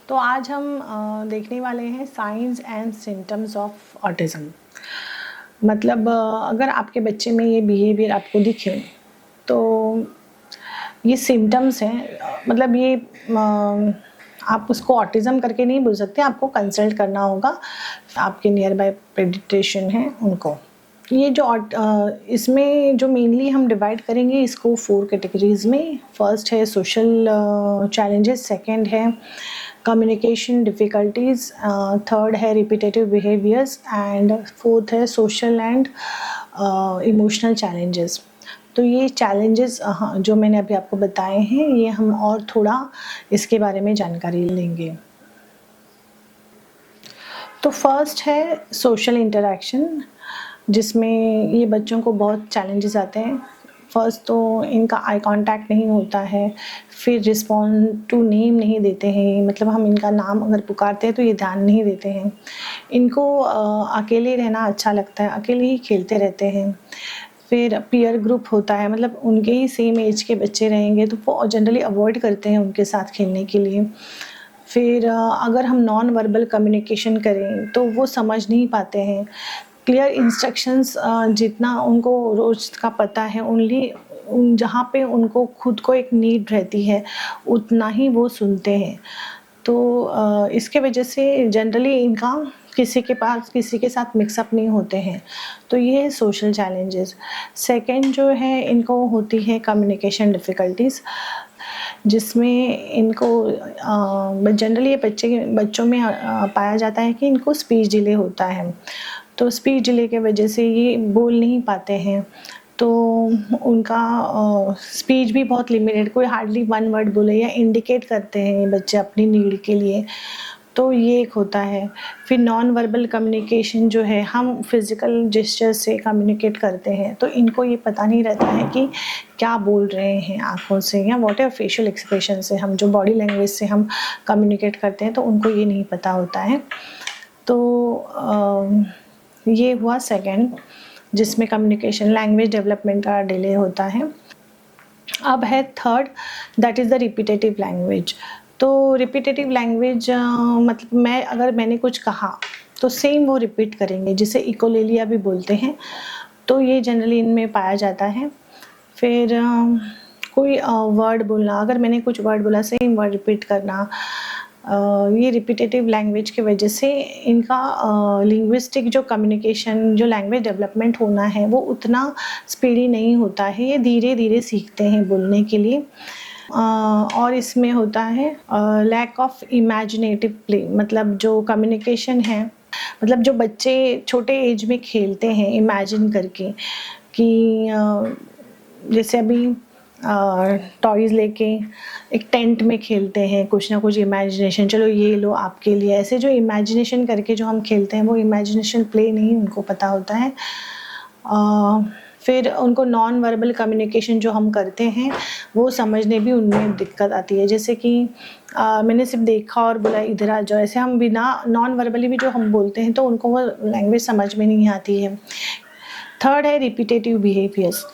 तो आज हम देखने वाले हैं science and symptoms of autism. मतलब अगर आपके बच्चे में ये बिहेवियर आपको दिखे तो ये सिम्टम्स हैं। मतलब ये आप उसको ऑटिज़म करके नहीं बोल सकते, आपको कंसल्ट करना होगा आपके नियर बाय पेडिट्रिशियन हैं उनको। ये जो इसमें जो मेनली हम डिवाइड करेंगे इसको 4 कैटेगरीज़ में। फर्स्ट है सोशल चैलेंजेस, सेकंड है कम्युनिकेशन डिफ़िकल्टीज़, थर्ड है रिपीटेटिव बिहेवियर्स एंड फोर्थ है सोशल एंड इमोशनल चैलेंजेस। तो ये चैलेंजेस जो मैंने अभी आपको बताए हैं, ये हम और थोड़ा इसके बारे में जानकारी लेंगे। तो फर्स्ट है सोशल इंटरैक्शन, जिसमें ये बच्चों को बहुत चैलेंजेस आते हैं। फर्स्ट तो इनका आई कांटेक्ट नहीं होता है, फिर रिस्पॉन्ड टू नेम नहीं देते हैं, मतलब हम इनका नाम अगर पुकारते हैं तो ये ध्यान नहीं देते हैं। इनको अकेले रहना अच्छा लगता है, अकेले ही खेलते रहते हैं। फिर पीयर ग्रुप होता है, मतलब उनके ही सेम एज के बच्चे रहेंगे तो वो जनरली अवॉइड करते हैं उनके साथ खेलने के लिए। फिर अगर हम नॉन वर्बल कम्युनिकेशन करें तो वो समझ नहीं पाते हैं। क्लियर इंस्ट्रक्शंस जितना उनको रोज़ का पता है, ओनली जहाँ पे उनको खुद को एक नीड रहती है उतना ही वो सुनते हैं। तो इसके वजह से जनरली इनका किसी के पास किसी के साथ मिक्सअप नहीं होते हैं। तो ये है सोशल चैलेंजेस। सेकंड जो है इनको होती है कम्युनिकेशन डिफ़िकल्टीज़, जिसमें इनको जनरली ये बच्चों में पाया जाता है कि इनको स्पीच डिले होता है। तो स्पीच डिले के वजह से ये बोल नहीं पाते हैं, तो उनका स्पीच भी बहुत लिमिटेड, कोई हार्डली 1 वर्ड बोले या इंडिकेट करते हैं ये बच्चे अपनी नीड के लिए, तो ये एक होता है। फिर नॉन वर्बल कम्युनिकेशन जो है, हम फिज़िकल जेस्चर से कम्युनिकेट करते हैं, तो इनको ये पता नहीं रहता है कि क्या बोल रहे हैं आँखों से या व्हाटएवर फेशियल एक्सप्रेशन से, हम जो बॉडी लैंग्वेज से हम कम्युनिकेट करते हैं तो उनको ये नहीं पता होता है। तो ये हुआ सेकंड, जिसमें कम्युनिकेशन लैंग्वेज डेवलपमेंट का डिले होता है। अब है third, that is the repetitive language. तो रिपीटेटिव लैंग्वेज मतलब मैंने कुछ कहा तो सेम वो रिपीट करेंगे, जिसे इकोलेलिया भी बोलते हैं। तो ये जनरली इनमें पाया जाता है। फिर कोई वर्ड बोलना, अगर मैंने कुछ वर्ड बोला सेम वर्ड रिपीट करना, ये रिपीटेटिव लैंग्वेज की वजह से इनका लिंग्विस्टिक जो कम्युनिकेशन, जो लैंग्वेज डेवलपमेंट होना है वो उतना स्पीडी नहीं होता है, ये धीरे-धीरे सीखते हैं बोलने के लिए। और इसमें होता है लैक ऑफ इमेजिनेटिव प्ले, मतलब जो कम्युनिकेशन है, मतलब जो बच्चे छोटे एज में खेलते हैं इमेजिन करके कि जैसे अभी टॉयज़ लेके एक टेंट में खेलते हैं, कुछ ना कुछ इमेजिनेशन, चलो ये लो आपके लिए, ऐसे जो इमेजिनेशन करके जो हम खेलते हैं वो इमेजिनेशन प्ले नहीं उनको पता होता है। फिर उनको नॉन वर्बल कम्युनिकेशन जो हम करते हैं वो समझने भी उनमें दिक्कत आती है, जैसे कि मैंने सिर्फ देखा और बोला इधर आ जाओ, ऐसे हम बिना नॉन वर्बली भी जो हम बोलते हैं तो उनको वो लैंग्वेज समझ में नहीं आती है। थर्ड है रिपीटेटिव बिहेवियर्स।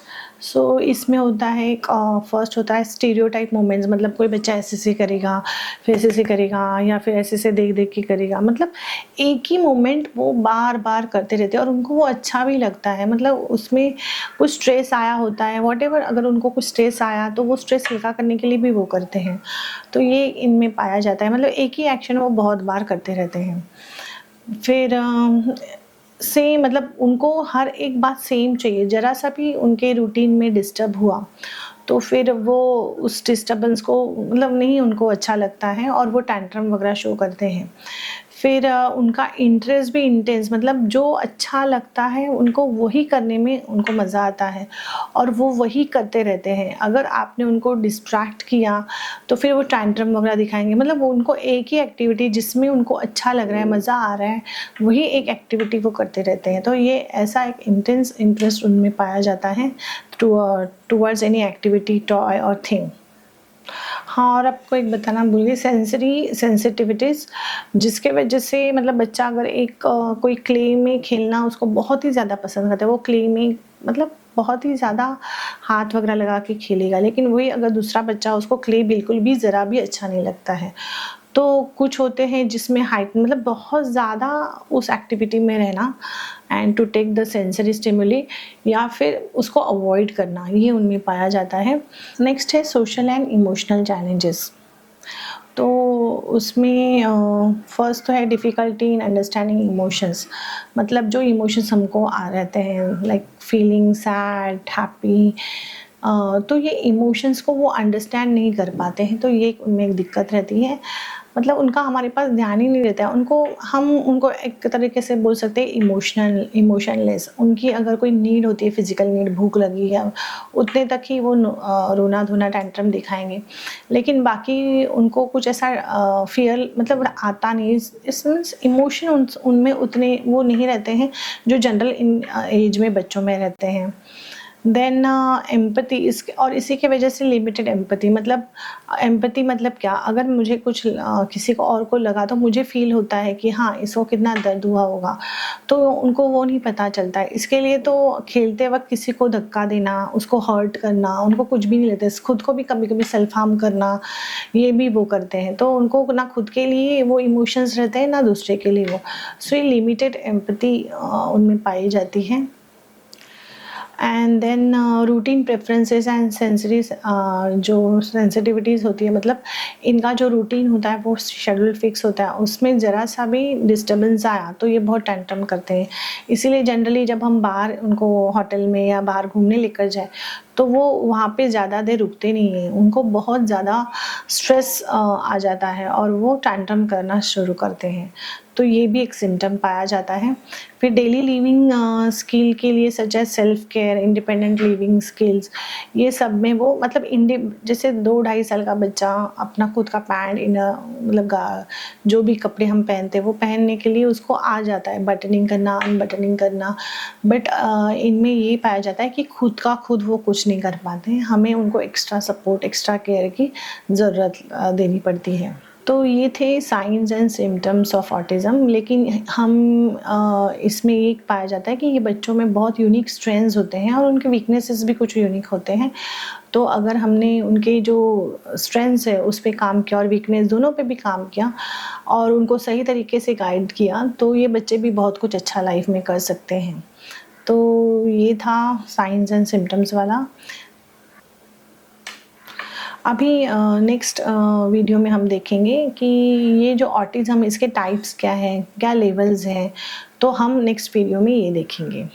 सो इसमें होता है एक फर्स्ट होता है स्टीरियोटाइप मोमेंट्स, मतलब कोई बच्चा ऐसे करेगा, फिर ऐसे करेगा, या फिर ऐसे देख के करेगा, मतलब एक ही मोमेंट वो बार बार करते रहते हैं और उनको वो अच्छा भी लगता है। मतलब उसमें कुछ स्ट्रेस आया होता है, वॉटेवर, अगर उनको कुछ स्ट्रेस आया तो वो स्ट्रेस हल्का करने के लिए भी वो करते हैं। तो ये इनमें पाया जाता है, मतलब एक ही एक्शन वो बहुत बार करते रहते हैं। फिर सेम, मतलब उनको हर एक बात सेम चाहिए, ज़रा सा भी उनके रूटीन में डिस्टर्ब हुआ तो फिर वो उस डिस्टर्बेंस को, मतलब नहीं उनको अच्छा लगता है और वो टैंट्रम वगैरह शो करते हैं। फिर उनका इंटरेस्ट भी इंटेंस, मतलब जो अच्छा लगता है उनको वही करने में उनको मज़ा आता है और वो वही करते रहते हैं। अगर आपने उनको डिस्ट्रैक्ट किया तो फिर वो टैंट्रम वगैरह दिखाएंगे, मतलब वो उनको एक ही एक्टिविटी जिसमें उनको अच्छा लग रहा है, मज़ा आ रहा है, वही एक एक्टिविटी वो करते रहते हैं। तो ये ऐसा एक इंटेंस इंटरेस्ट उनमें पाया जाता है टूवर्ड्स एनी एक्टिविटी, टॉय और थिंग। हाँ, और आपको एक बताना भूल गई, सेंसरी सेंसिटिविटीज़, जिसके वजह से मतलब बच्चा अगर एक कोई क्ले में खेलना उसको बहुत ही ज़्यादा पसंद करता है, वो क्ले में मतलब बहुत ही ज़्यादा हाथ वगैरह लगा के खेलेगा, लेकिन वही अगर दूसरा बच्चा उसको क्ले बिल्कुल भी ज़रा भी अच्छा नहीं लगता है। तो कुछ होते हैं जिसमें हाइट मतलब बहुत ज़्यादा उस एक्टिविटी में रहना and to take the sensory stimuli, या फिर उसको अवॉइड करना, ये उनमें पाया जाता है। नेक्स्ट है सोशल एंड इमोशनल चैलेंजेस। तो उसमें फर्स्ट तो है डिफ़िकल्टी इन अंडरस्टैंडिंग इमोशंस, मतलब जो इमोशंस हमको आ रहते हैं लाइक फीलिंग सैड, हैप्पी, तो ये इमोशंस को वो अंडरस्टैंड नहीं कर पाते हैं, तो ये उनमें एक दिक्कत रहती है। मतलब उनका हमारे पास ध्यान ही नहीं रहता है, हम उनको एक तरीके से बोल सकते हैं इमोशनलेस। उनकी अगर कोई नीड होती है, फिज़िकल नीड, भूख लगी है, उतने तक ही वो रोना-धोना, टैंट्रम दिखाएँगे। लेकिन बाकी उनको कुछ ऐसा फ़ियर मतलब आता नहीं, इस मीन्स इमोशन उनमें उतने वो नहीं रहते हैं, जो जनरल एज में बच्चों में रहते हैं। देन एम्पैथी, और इसी की वजह से लिमिटेड एम्पैथी, मतलब एम्पैथी मतलब क्या, अगर मुझे कुछ किसी को और को लगा तो मुझे फ़ील होता है कि हाँ, इसको कितना दर्द हुआ होगा, तो उनको वो नहीं पता चलता है। इसके लिए तो खेलते वक़्त किसी को धक्का देना, उसको हर्ट करना, उनको कुछ भी नहीं लगता, खुद को भी कभी-कभी सेल्फ हार्म करना, ये भी वो करते हैं। तो उनको ना खुद के लिए वो इमोशंस रहते हैं, ना दूसरे के लिए वो। सो ये लिमिटेड एम्पैथी उनमें पाई जाती है। And then routine preferences and sensory, जो सेंसिटिविटीज़ होती है, मतलब इनका जो रूटीन होता है वो शेड्यूल फिक्स होता है, उसमें ज़रा सा भी डिस्टर्बेंस आया तो ये बहुत टेंट्रम करते हैं। इसीलिए जनरली जब हम बाहर उनको होटल में या बाहर घूमने लेकर जाएँ, तो वो वहाँ पे ज़्यादा देर रुकते नहीं हैं, उनको बहुत ज़्यादा स्ट्रेस आ जाता है और वो टेंट्रम करना शुरू करते हैं। तो ये भी एक सिम्पटम पाया जाता है। फिर डेली लिविंग स्किल के लिए such as self care, independent living skills, ये सब में वो मतलब जैसे 2 ढाई साल का बच्चा अपना खुद का पैंट मतलब जो भी कपड़े हम पहनते हैं वो पहनने के लिए उसको आ जाता है, बटनिंग करना, अनबटनिंग करना। बट इनमें ये पाया जाता है कि खुद का खुद वो कुछ नहीं कर पाते हैं, हमें उनको एक्स्ट्रा सपोर्ट, एक्स्ट्रा केयर की ज़रूरत देनी पड़ती है। तो ये थे science and symptoms of autism, लेकिन हम इसमें ये पाया जाता है कि ये बच्चों में बहुत यूनिक स्ट्रेंथ्स होते हैं और उनके वीकनेसेस भी कुछ यूनिक होते हैं। तो अगर हमने उनके जो स्ट्रेंथ्स है उस पे काम किया और वीकनेस दोनों पे भी काम किया और उनको सही तरीके से गाइड किया, तो ये बच्चे भी बहुत कुछ अच्छा लाइफ में कर सकते हैं। तो ये था साइंस एंड सिम्पटम्स वाला। अभी नेक्स्ट वीडियो में हम देखेंगे कि ये जो ऑटिज़्म, इसके टाइप्स क्या हैं, क्या लेवल्स हैं, तो हम नेक्स्ट वीडियो में ये देखेंगे।